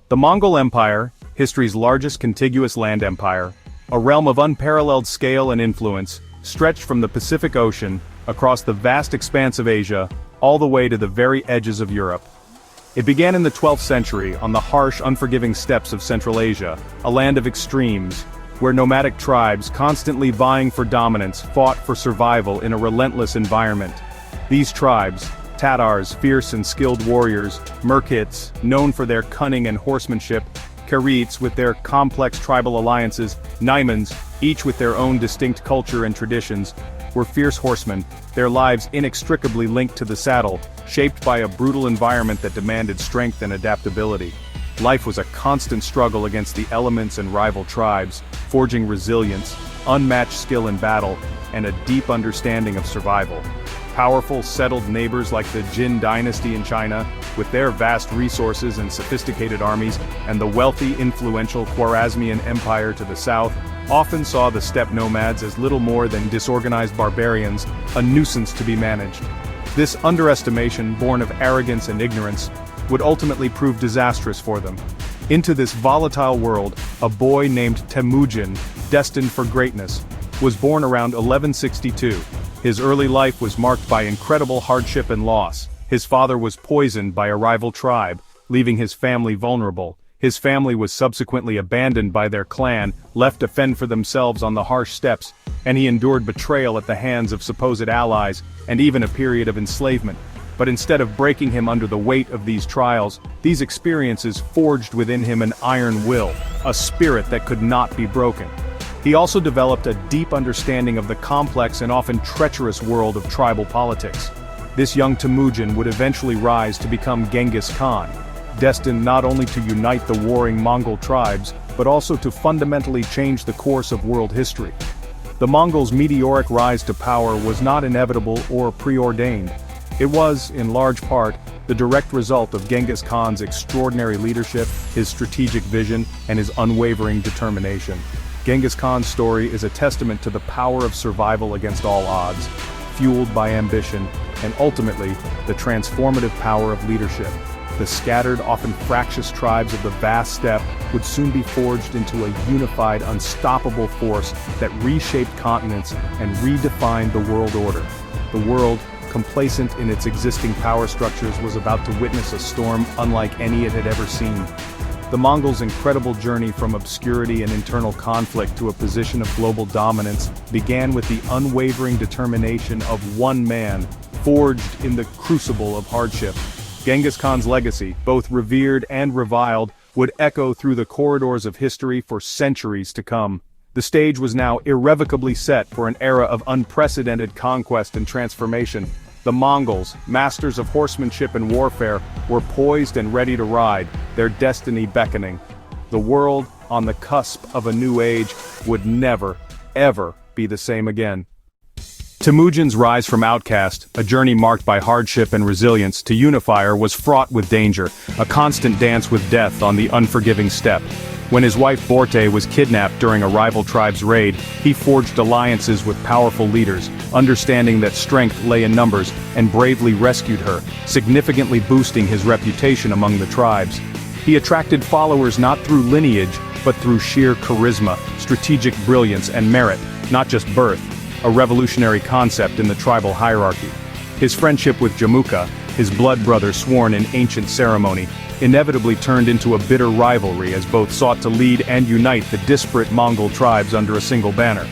The Mongol Empire, history's largest contiguous land empire, a realm of unparalleled scale and influence, stretched from the Pacific Ocean, across the vast expanse of Asia, all the way to the very edges of Europe. It began in the 12th century on the harsh, unforgiving steppes of Central Asia, a land of extremes, where nomadic tribes, constantly vying for dominance, fought for survival in a relentless environment. These tribes, Tatars, fierce and skilled warriors, Merkits, known for their cunning and horsemanship, Karits with their complex tribal alliances, Naimans, each with their own distinct culture and traditions, were fierce horsemen, their lives inextricably linked to the saddle, shaped by a brutal environment that demanded strength and adaptability. Life was a constant struggle against the elements and rival tribes, forging resilience, unmatched skill in battle, and a deep understanding of survival. Powerful, settled neighbors like the Jin dynasty in China, with their vast resources and sophisticated armies, and the wealthy, influential Khwarezmian Empire to the south, often saw the steppe nomads as little more than disorganized barbarians, a nuisance to be managed. This underestimation, born of arrogance and ignorance, would ultimately prove disastrous for them. Into this volatile world, a boy named Temujin, destined for greatness, was born around 1162. His early life was marked by incredible hardship and loss. His father was poisoned by a rival tribe, leaving his family vulnerable. His family was subsequently abandoned by their clan, left to fend for themselves on the harsh steppes, and he endured betrayal at the hands of supposed allies, and even a period of enslavement. But instead of breaking him under the weight of these trials, these experiences forged within him an iron will, a spirit that could not be broken. He also developed a deep understanding of the complex and often treacherous world of tribal politics. This young Temujin would eventually rise to become Genghis Khan, destined not only to unite the warring Mongol tribes, but also to fundamentally change the course of world history. The Mongols' meteoric rise to power was not inevitable or preordained. It was, in large part, the direct result of Genghis Khan's extraordinary leadership, his strategic vision, and his unwavering determination. Genghis Khan's story is a testament to the power of survival against all odds, fueled by ambition, and ultimately, the transformative power of leadership. The scattered, often fractious tribes of the vast steppe would soon be forged into a unified, unstoppable force that reshaped continents and redefined the world order. The world, complacent in its existing power structures, was about to witness a storm unlike any it had ever seen. The Mongols' incredible journey from obscurity and internal conflict to a position of global dominance began with the unwavering determination of one man, forged in the crucible of hardship. Genghis Khan's legacy, both revered and reviled, would echo through the corridors of history for centuries to come. The stage was now irrevocably set for an era of unprecedented conquest and transformation. The Mongols, masters of horsemanship and warfare, were poised and ready to ride, their destiny beckoning. The world, on the cusp of a new age, would never, ever be the same again. Temujin's rise from outcast, a journey marked by hardship and resilience, to unifier was fraught with danger, a constant dance with death on the unforgiving steppe. When his wife Borte was kidnapped during a rival tribe's raid, he forged alliances with powerful leaders, understanding that strength lay in numbers, and bravely rescued her, significantly boosting his reputation among the tribes. He attracted followers not through lineage, but through sheer charisma, strategic brilliance, and merit, not just birth, a revolutionary concept in the tribal hierarchy. His friendship with Jamuka, his blood brother sworn in ancient ceremony, inevitably turned into a bitter rivalry as both sought to lead and unite the disparate Mongol tribes under a single banner.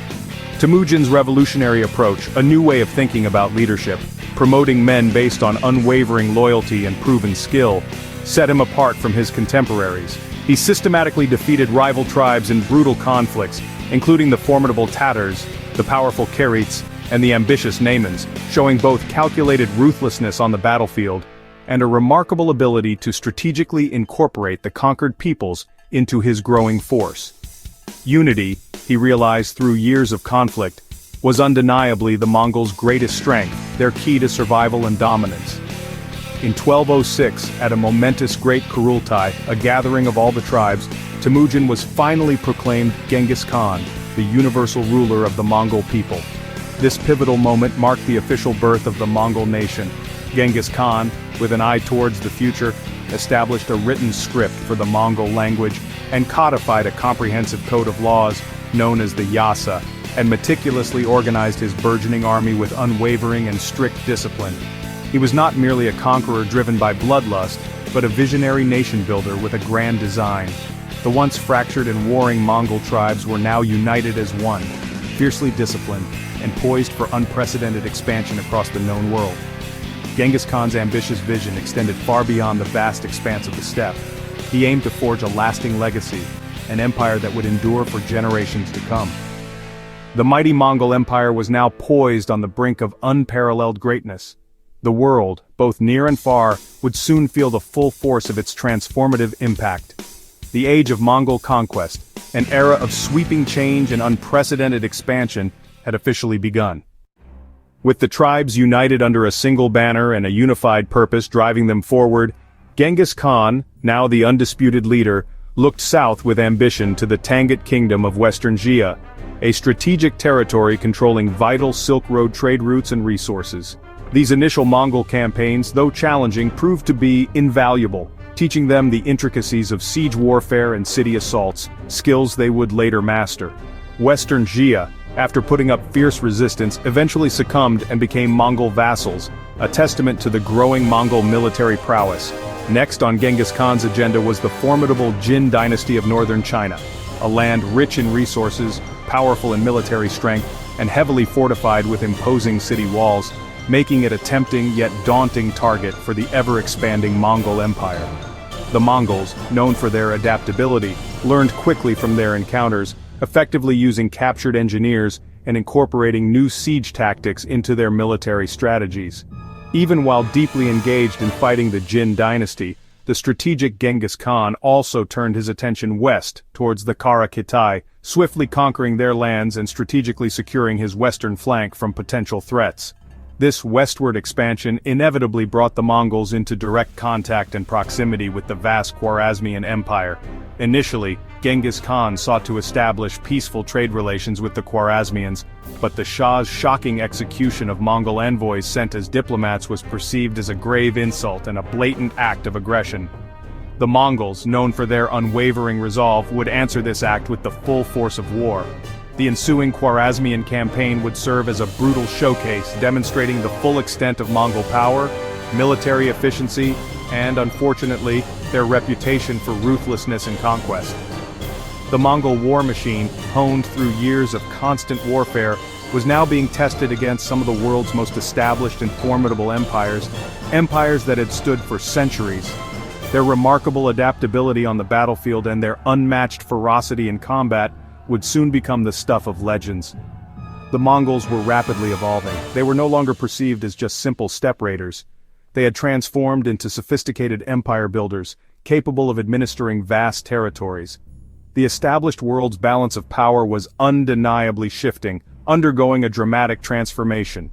Temujin's revolutionary approach, a new way of thinking about leadership, promoting men based on unwavering loyalty and proven skill, set him apart from his contemporaries. He systematically defeated rival tribes in brutal conflicts, including the formidable Tatars, the powerful Karits, and the ambitious Naimans, showing both calculated ruthlessness on the battlefield and a remarkable ability to strategically incorporate the conquered peoples into his growing force. Unity, he realized through years of conflict, was undeniably the Mongols' greatest strength, their key to survival and dominance. In 1206, at a momentous Great Kurultai, a gathering of all the tribes, Temujin was finally proclaimed Genghis Khan, the universal ruler of the Mongol people. This pivotal moment marked the official birth of the Mongol nation. Genghis Khan, with an eye towards the future, established a written script for the Mongol language and codified a comprehensive code of laws known as the Yasa, and meticulously organized his burgeoning army with unwavering and strict discipline. He was not merely a conqueror driven by bloodlust, but a visionary nation-builder with a grand design. The once fractured and warring Mongol tribes were now united as one, fiercely disciplined, and poised for unprecedented expansion across the known world. Genghis Khan's ambitious vision extended far beyond the vast expanse of the steppe. He aimed to forge a lasting legacy, an empire that would endure for generations to come. The mighty Mongol Empire was now poised on the brink of unparalleled greatness. The world, both near and far, would soon feel the full force of its transformative impact. The age of Mongol conquest, an era of sweeping change and unprecedented expansion, had officially begun. With the tribes united under a single banner and a unified purpose driving them forward, Genghis Khan, now the undisputed leader, looked south with ambition to the Tangut Kingdom of Western Jia, a strategic territory controlling vital Silk Road trade routes and resources. These initial Mongol campaigns, though challenging, proved to be invaluable, teaching them the intricacies of siege warfare and city assaults, skills they would later master. Western Jia, after putting up fierce resistance, eventually succumbed and became Mongol vassals, a testament to the growing Mongol military prowess. Next on Genghis Khan's agenda was the formidable Jin dynasty of northern China, a land rich in resources, powerful in military strength, and heavily fortified with imposing city walls, making it a tempting yet daunting target for the ever-expanding Mongol Empire. The Mongols, known for their adaptability, learned quickly from their encounters, effectively using captured engineers and incorporating new siege tactics into their military strategies. Even while deeply engaged in fighting the Jin dynasty, the strategic Genghis Khan also turned his attention west towards the Kara Kitai, swiftly conquering their lands and strategically securing his western flank from potential threats. This westward expansion inevitably brought the Mongols into direct contact and proximity with the vast Khwarezmian Empire. Initially, Genghis Khan sought to establish peaceful trade relations with the Khwarezmians, but the Shah's shocking execution of Mongol envoys sent as diplomats was perceived as a grave insult and a blatant act of aggression. The Mongols, known for their unwavering resolve, would answer this act with the full force of war. The ensuing Khwarezmian campaign would serve as a brutal showcase demonstrating the full extent of Mongol power, military efficiency, and, unfortunately, their reputation for ruthlessness and conquest. The Mongol war machine, honed through years of constant warfare, was now being tested against some of the world's most established and formidable empires that had stood for centuries. Their remarkable adaptability on the battlefield and their unmatched ferocity in combat would soon become the stuff of legends. The Mongols were rapidly evolving. They were no longer perceived as just simple steppe raiders. They had transformed into sophisticated empire builders, capable of administering vast territories. The established world's balance of power was undeniably shifting, undergoing a dramatic transformation.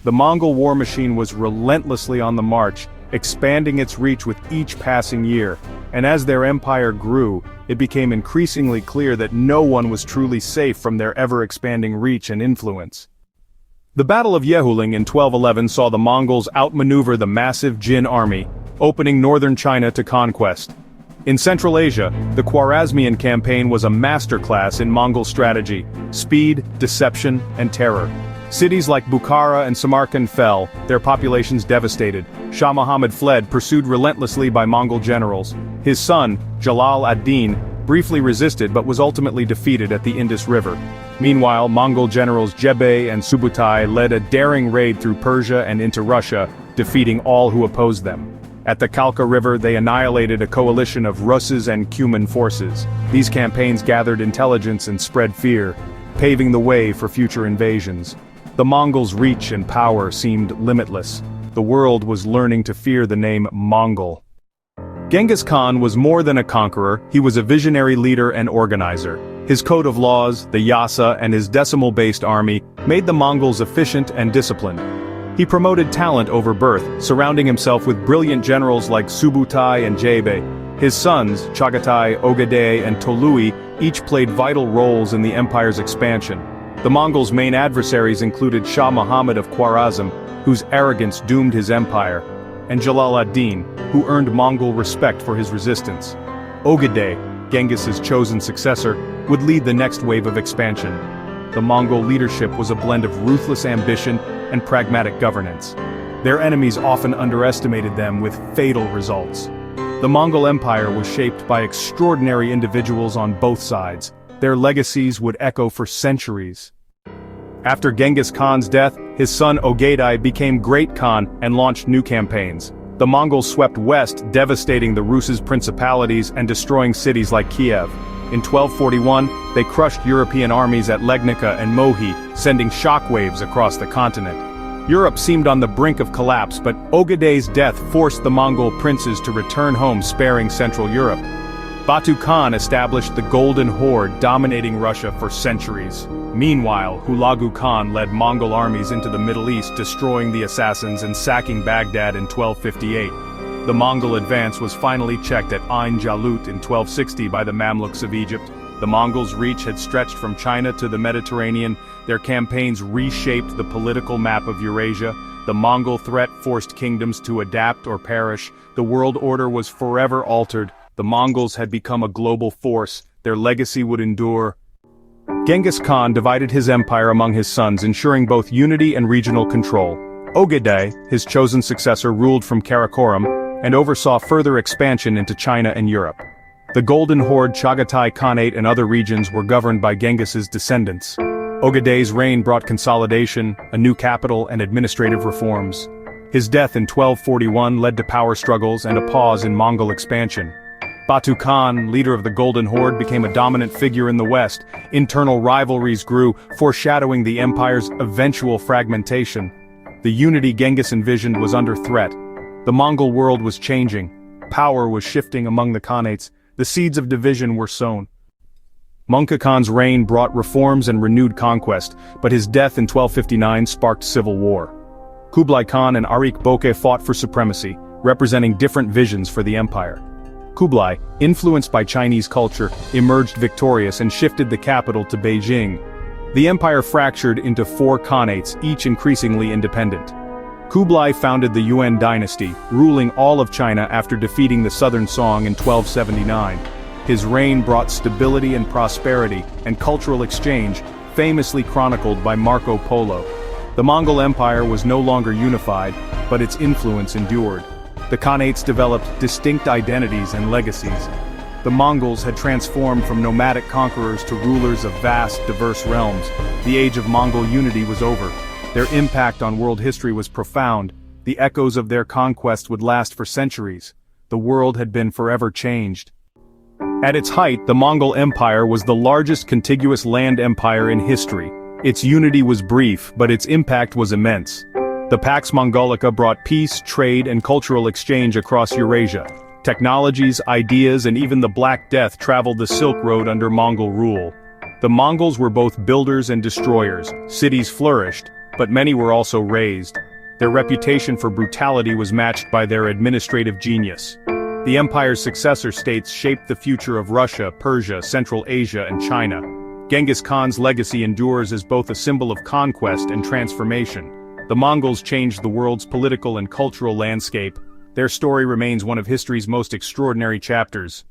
The Mongol war machine was relentlessly on the march, expanding its reach with each passing year, and as their empire grew, it became increasingly clear that no one was truly safe from their ever-expanding reach and influence. The Battle of Yehuling in 1211 saw the Mongols outmaneuver the massive Jin army, opening northern China to conquest. In Central Asia, the Khwarezmian campaign was a masterclass in Mongol strategy, speed, deception, and terror. Cities like Bukhara and Samarkand fell, their populations devastated. Shah Muhammad fled, pursued relentlessly by Mongol generals. His son, Jalal ad-Din, briefly resisted but was ultimately defeated at the Indus River. Meanwhile, Mongol generals Jebei and Subutai led a daring raid through Persia and into Russia, defeating all who opposed them. At the Khalkha River they annihilated a coalition of Russes and Cuman forces. These campaigns gathered intelligence and spread fear, paving the way for future invasions. The Mongols' reach and power seemed limitless. The world was learning to fear the name Mongol. Genghis Khan was more than a conqueror, he was a visionary leader and organizer. His code of laws, the Yasa, and his decimal-based army made the Mongols efficient and disciplined. He promoted talent over birth, surrounding himself with brilliant generals like Subutai and Jebei. His sons, Chagatai, Ogadei, and Tolui, each played vital roles in the empire's expansion. The Mongols' main adversaries included Shah Muhammad of Khwarezm, whose arrogance doomed his empire. and Jalal ad-Din, who earned Mongol respect for his resistance. Ogedai, Genghis's chosen successor, would lead the next wave of expansion. The Mongol leadership was a blend of ruthless ambition and pragmatic governance. Their enemies often underestimated them with fatal results. The Mongol Empire was shaped by extraordinary individuals on both sides. Their legacies would echo for centuries. After Genghis Khan's death, his son Ogedai became Great Khan and launched new campaigns. The Mongols swept west, devastating the Rus' principalities and destroying cities like Kiev. In 1241, they crushed European armies at Legnica and Mohi, sending shockwaves across the continent. Europe seemed on the brink of collapse, but Ogedai's death forced the Mongol princes to return home, sparing Central Europe. Batu Khan established the Golden Horde, dominating Russia for centuries. Meanwhile, Hulagu Khan led Mongol armies into the Middle East, destroying the assassins and sacking Baghdad in 1258. The Mongol advance was finally checked at Ain Jalut in 1260 by the Mamluks of Egypt. The Mongols' reach had stretched from China to the Mediterranean. Their campaigns reshaped the political map of Eurasia. The Mongol threat forced kingdoms to adapt or perish. The world order was forever altered. The Mongols had become a global force. Their legacy would endure. Genghis Khan divided his empire among his sons, ensuring both unity and regional control. Ogedai, his chosen successor, ruled from Karakoram and oversaw further expansion into China and Europe. The Golden Horde, Chagatai Khanate and other regions were governed by Genghis's descendants. Ogedai's reign brought consolidation, a new capital and administrative reforms. His death in 1241 led to power struggles and a pause in Mongol expansion. Batu Khan, leader of the Golden Horde, became a dominant figure in the West. Internal rivalries grew, foreshadowing the empire's eventual fragmentation. The unity Genghis envisioned was under threat. The Mongol world was changing. Power was shifting among the Khanates. The seeds of division were sown. Mongke Khan's reign brought reforms and renewed conquest, but his death in 1259 sparked civil war. Kublai Khan and Arik Boke fought for supremacy, representing different visions for the empire. Kublai, influenced by Chinese culture, emerged victorious and shifted the capital to Beijing. The empire fractured into 4 khanates, each increasingly independent. Kublai founded the Yuan dynasty, ruling all of China after defeating the Southern Song in 1279. His reign brought stability and prosperity, and cultural exchange, famously chronicled by Marco Polo. The Mongol Empire was no longer unified, but its influence endured. The Khanates developed distinct identities and legacies. The Mongols had transformed from nomadic conquerors to rulers of vast, diverse realms. The age of Mongol unity was over. Their impact on world history was profound. The echoes of their conquest would last for centuries. The world had been forever changed. At its height, the Mongol Empire was the largest contiguous land empire in history. Its unity was brief, but its impact was immense. The Pax Mongolica brought peace, trade, and cultural exchange across Eurasia. Technologies, ideas, and even the Black Death traveled the Silk Road under Mongol rule. The Mongols were both builders and destroyers. Cities flourished, but many were also razed. Their reputation for brutality was matched by their administrative genius. The empire's successor states shaped the future of Russia, Persia, Central Asia, and China. Genghis Khan's legacy endures as both a symbol of conquest and transformation. The Mongols changed the world's political and cultural landscape. Their story remains one of history's most extraordinary chapters.